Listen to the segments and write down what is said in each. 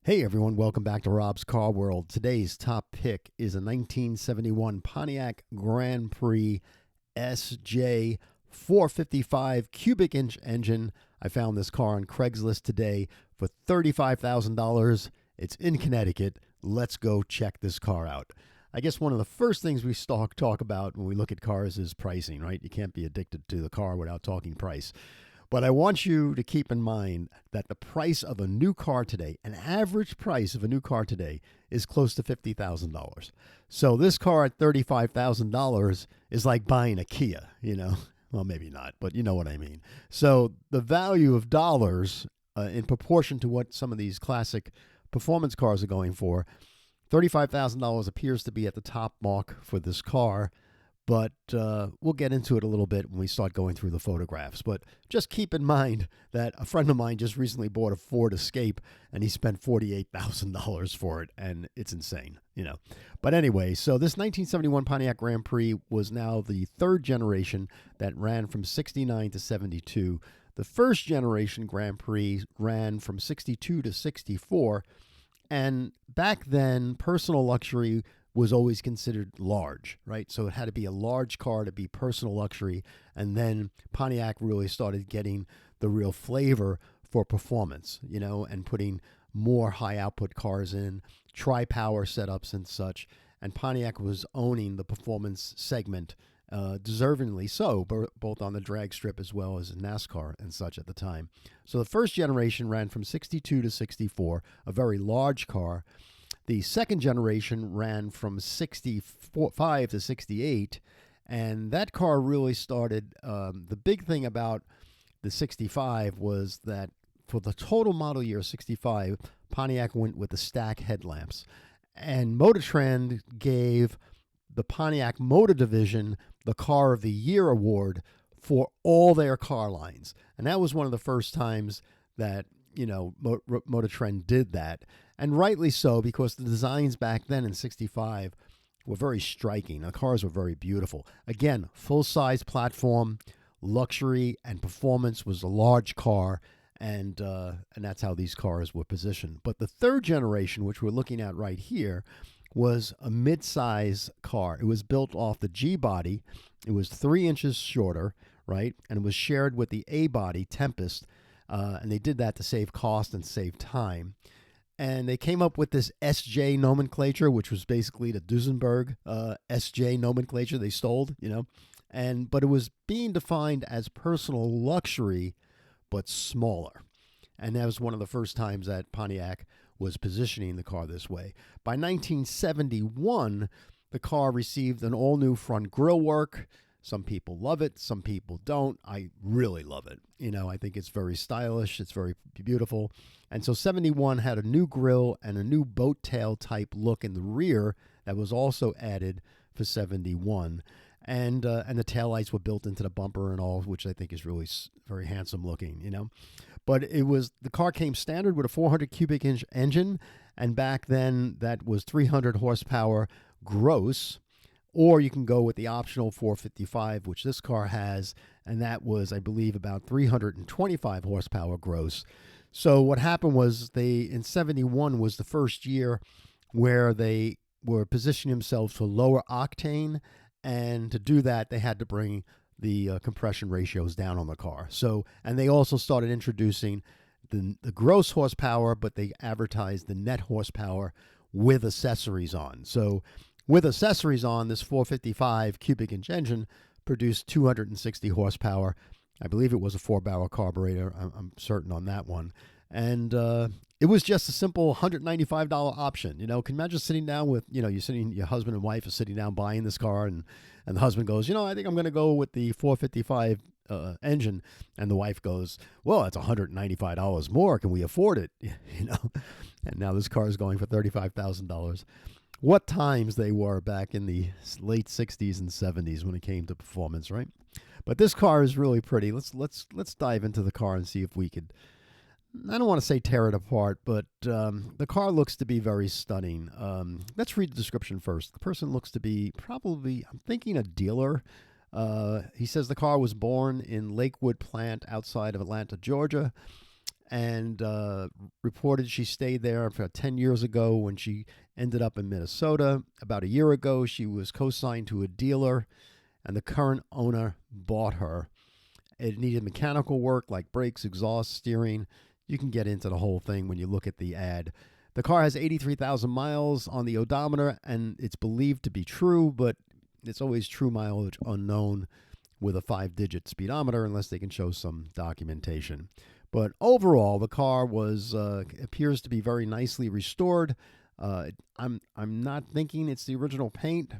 Hey everyone, welcome back to Rob's Car World. Today's top pick is a 1971 Pontiac Grand Prix SJ 455 cubic inch engine. I found this car on Craigslist today for $35,000. It's in Connecticut. Let's go check this car out. I guess one of the first things we talk about when we look at cars is pricing, right? You can't be addicted to the car without talking price. But I want you to keep in mind that the price of a new car today, an average price of a new car today, is close to $50,000. So this car at $35,000 is like buying a Kia, you know? Well, maybe not, but you know what I mean. So the value of dollars in proportion to what some of these classic performance cars are going for, $35,000 appears to be at the top mark for this car. But we'll get into it a little bit when we start going through the photographs. But just keep in mind that a friend of mine just recently bought a Ford Escape, and he spent $48,000 for it, and it's insane, you know. But anyway, so this 1971 Pontiac Grand Prix was now the third generation that ran from 69 to 72. The first generation Grand Prix ran from 62 to 64, and back then, personal luxury was always considered large, right? So it had to be a large car to be personal luxury. And then Pontiac really started getting the real flavor for performance, you know, and putting more high output cars in, tri-power setups and such. And Pontiac was owning the performance segment, deservingly so, both on the drag strip as well as NASCAR and such at the time. So the first generation ran from 62 to 64, a very large car. The second generation ran from 65 to 68, and that car really started. The big thing about the 65 was that for the total model year 65, Pontiac went with the stack headlamps. And Motor Trend gave the Pontiac Motor Division the Car of the Year award for all their car lines. And that was one of the first times that, you know, Motor Trend did that. And rightly so, because the designs back then in 65 were very striking. The cars were very beautiful. Again, full-size platform, luxury, and performance was a large car, and that's how these cars were positioned. But the third generation, which we're looking at right here, was a mid-size car. It was built off the G-body. It was 3 inches shorter, right? And it was shared with the A-body, Tempest, and they did that to save cost and save time. And they came up with this SJ nomenclature, which was basically the Duesenberg SJ nomenclature they stole, you know. But it was being defined as personal luxury, but smaller. And that was one of the first times that Pontiac was positioning the car this way. By 1971, the car received an all-new front grille work. Some people love it. Some people don't. I really love it. You know, I think it's very stylish. It's very beautiful. And so 71 had a new grille and a new boat tail type look in the rear that was also added for 71. And the taillights were built into the bumper and all, which I think is really very handsome looking, you know. But the car came standard with a 400 cubic inch engine. And back then that was 300 horsepower gross. Or you can go with the optional 455, which this car has, and that was, I believe, about 325 horsepower gross. So what happened was in 71 was the first year where they were positioning themselves for lower octane, and to do that, they had to bring the compression ratios down on the car. So, and they also started introducing the gross horsepower, but they advertised the net horsepower with accessories on. So with accessories on, this 455 cubic inch engine produced 260 horsepower. I believe it was a 4-barrel carburetor. I'm certain on that one. And it was just a simple $195 option. You know, can you imagine sitting down with, you know, your husband and wife are sitting down buying this car, and the husband goes, you know, I think I'm going to go with the 455 engine. And the wife goes, well, it's $195 more. Can we afford it? You know, and now this car is going for $35,000. What times they were back in the late 60s and 70s when it came to performance, right? But this car is really pretty. Let's dive into the car and see if we could, I don't want to say tear it apart, but the car looks to be very stunning. Let's read the description first. The person looks to be probably, I'm thinking, a dealer. He says the car was born in Lakewood plant outside of Atlanta, Georgia. and reported she stayed there for 10 years ago when she ended up in Minnesota. About a year ago, she was co-signed to a dealer, and the current owner bought her. It needed mechanical work like brakes, exhaust, steering. You can get into the whole thing when you look at the ad. The car has 83,000 miles on the odometer, and it's believed to be true, but it's always true mileage unknown with a 5-digit speedometer unless they can show some documentation. But overall, the car appears to be very nicely restored. I'm not thinking it's the original paint,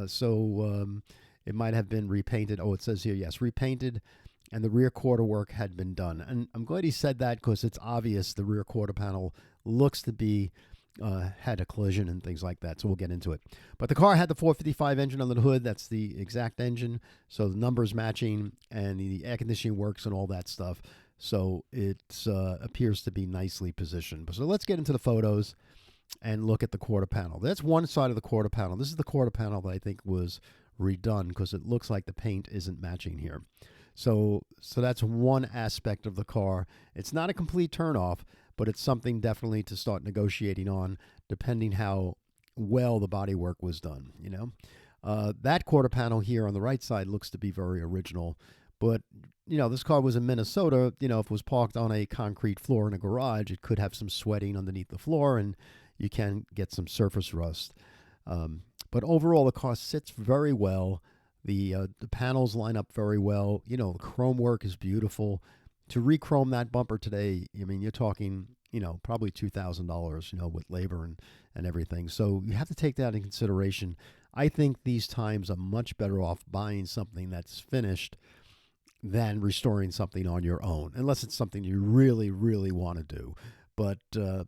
so it might have been repainted. Oh, it says here, yes, repainted, and the rear quarter work had been done. And I'm glad he said that because it's obvious the rear quarter panel looks to be had a collision and things like that, so we'll get into it. But the car had the 455 engine under the hood. That's the exact engine, so the numbers matching, and the air conditioning works and all that stuff. So it appears to be nicely positioned. So let's get into the photos and look at the quarter panel. That's one side of the quarter panel. This is the quarter panel that I think was redone because it looks like the paint isn't matching here. So that's one aspect of the car. It's not a complete turnoff, but it's something definitely to start negotiating on, depending how well the bodywork was done. That quarter panel here on the right side looks to be very original, but this car was in Minnesota. If it was parked on a concrete floor in a garage, it could have some sweating underneath the floor, and you can get some surface rust. But overall, the car sits very well. The panels line up very well. The chrome work is beautiful. To re-chrome that bumper today, you're talking, probably $2,000, with labor and everything. So you have to take that in consideration. I think these times are much better off buying something that's finished than restoring something on your own, unless it's something you really, really want to do. But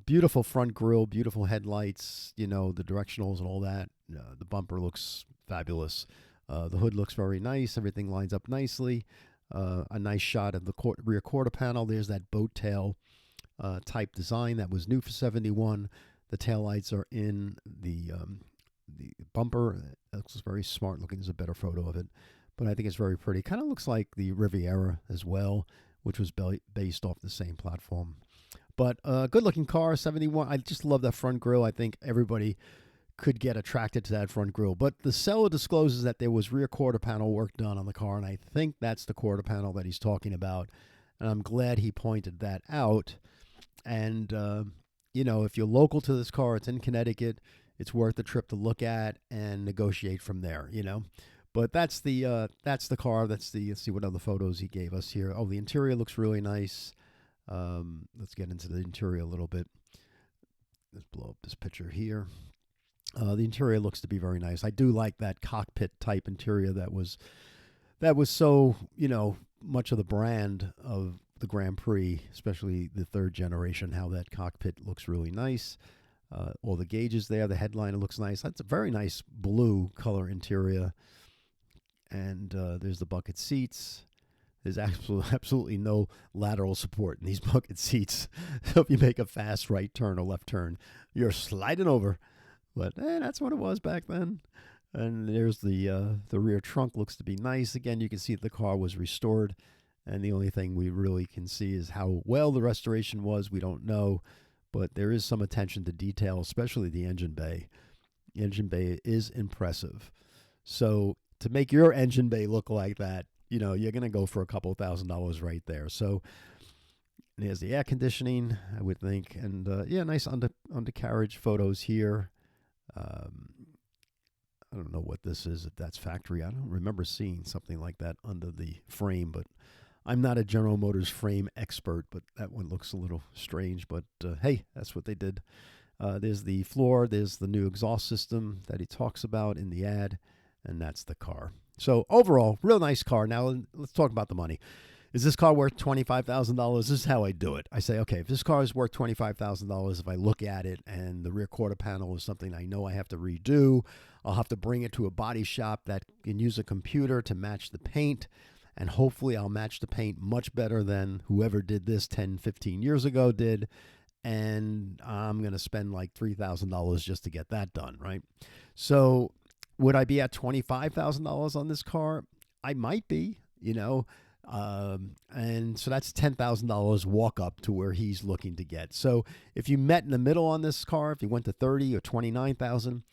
beautiful front grille, beautiful headlights, the directionals and all that. The bumper looks fabulous. The hood looks very nice. Everything lines up nicely. A nice shot of the rear quarter panel. There's that boat tail type design that was new for 71. The taillights are in the bumper. It looks very smart looking. There's a better photo of it, but I think it's very pretty. Kind of looks like the Riviera as well, which was based off the same platform. But good looking car, 71. I just love that front grille. I think everybody could get attracted to that front grille. But the seller discloses that there was rear quarter panel work done on the car, and I think that's the quarter panel that he's talking about. And I'm glad he pointed that out. And, if you're local to this car, it's in Connecticut, it's worth the trip to look at and negotiate from there, But that's the car. Let's see what other photos he gave us here. Oh, the interior looks really nice. Let's get into the interior a little bit. Let's blow up this picture here. The interior looks to be very nice. I do like that cockpit type interior that was so, much of the brand of the Grand Prix, especially the third generation, how that cockpit looks really nice. All the gauges there, the headliner looks nice. That's a very nice blue color interior. And there's the bucket seats. There's absolutely no lateral support in these bucket seats. So if you make a fast right turn or left turn, you're sliding over. But that's what it was back then. And there's the rear trunk. Looks to be nice. Again, you can see the car was restored. And the only thing we really can see is how well the restoration was. We don't know. But there is some attention to detail, especially the engine bay. The engine bay is impressive. So to make your engine bay look like that, you're going to go for a couple $1,000s right there. So there's the air conditioning, I would think. And, nice undercarriage photos here. I don't know what this is, if that's factory. I don't remember seeing something like that under the frame, but I'm not a General Motors frame expert, but that one looks a little strange. But, hey, that's what they did. There's the floor. There's the new exhaust system that he talks about in the ad, and that's the car. So overall, real nice car. Now let's talk about the money. Is this car worth $25,000? This is how I do it. I say, okay, if this car is worth $25,000, if I look at it and the rear quarter panel is something I know I have to redo, I'll have to bring it to a body shop that can use a computer to match the paint, and hopefully I'll match the paint much better than whoever did this 10, 15 years ago did, and I'm going to spend like $3,000 just to get that done, right? So would I be at $25,000 on this car? I might be, And so that's $10,000 walk up to where he's looking to get. So if you met in the middle on this car, if you went to 30 or 29,000,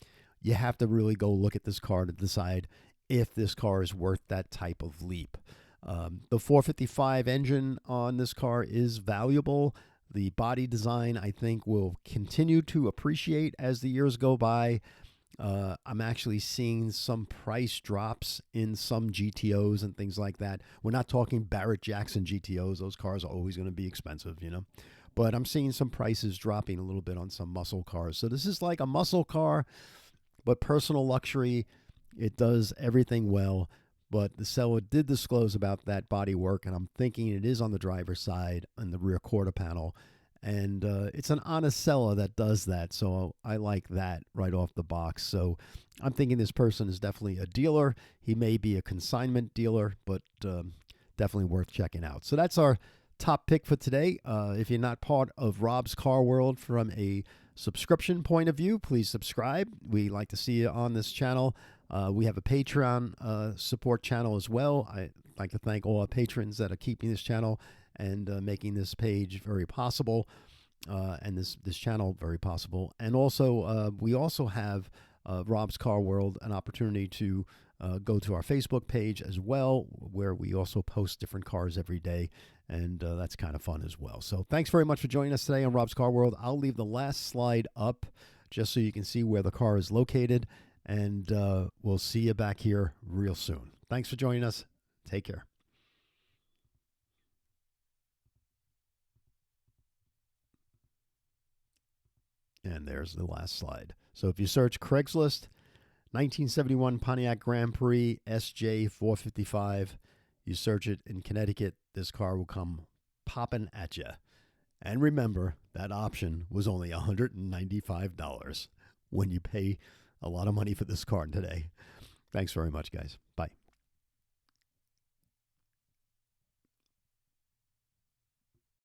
you have to really go look at this car to decide if this car is worth that type of leap. The 455 engine on this car is valuable. The body design, I think, will continue to appreciate as the years go by. I'm actually seeing some price drops in some GTOs and things like that. We're not talking Barrett Jackson GTOs. Those cars are always going to be expensive, you know. But I'm seeing some prices dropping a little bit on some muscle cars. So this is like a muscle car, but personal luxury. It does everything well. But the seller did disclose about that body work, and I'm thinking it is on the driver's side and the rear quarter panel. And it's an honest seller that does that. So I like that right off the box. So I'm thinking this person is definitely a dealer. He may be a consignment dealer, but definitely worth checking out. So that's our top pick for today. If you're not part of Rob's Car World from a subscription point of view, please subscribe. We like to see you on this channel. We have a Patreon support channel as well. I'd like to thank all our patrons that are keeping this channel and making this page very possible, and this channel very possible. And also, we also have Rob's Car World, an opportunity to go to our Facebook page as well, where we also post different cars every day, and that's kind of fun as well. So thanks very much for joining us today on Rob's Car World. I'll leave the last slide up just so you can see where the car is located, and we'll see you back here real soon. Thanks for joining us. Take care. And there's the last slide. So if you search Craigslist, 1971 Pontiac Grand Prix SJ455, you search it in Connecticut, this car will come popping at you. And remember, that option was only $195 when you pay a lot of money for this car today. Thanks very much, guys. Bye.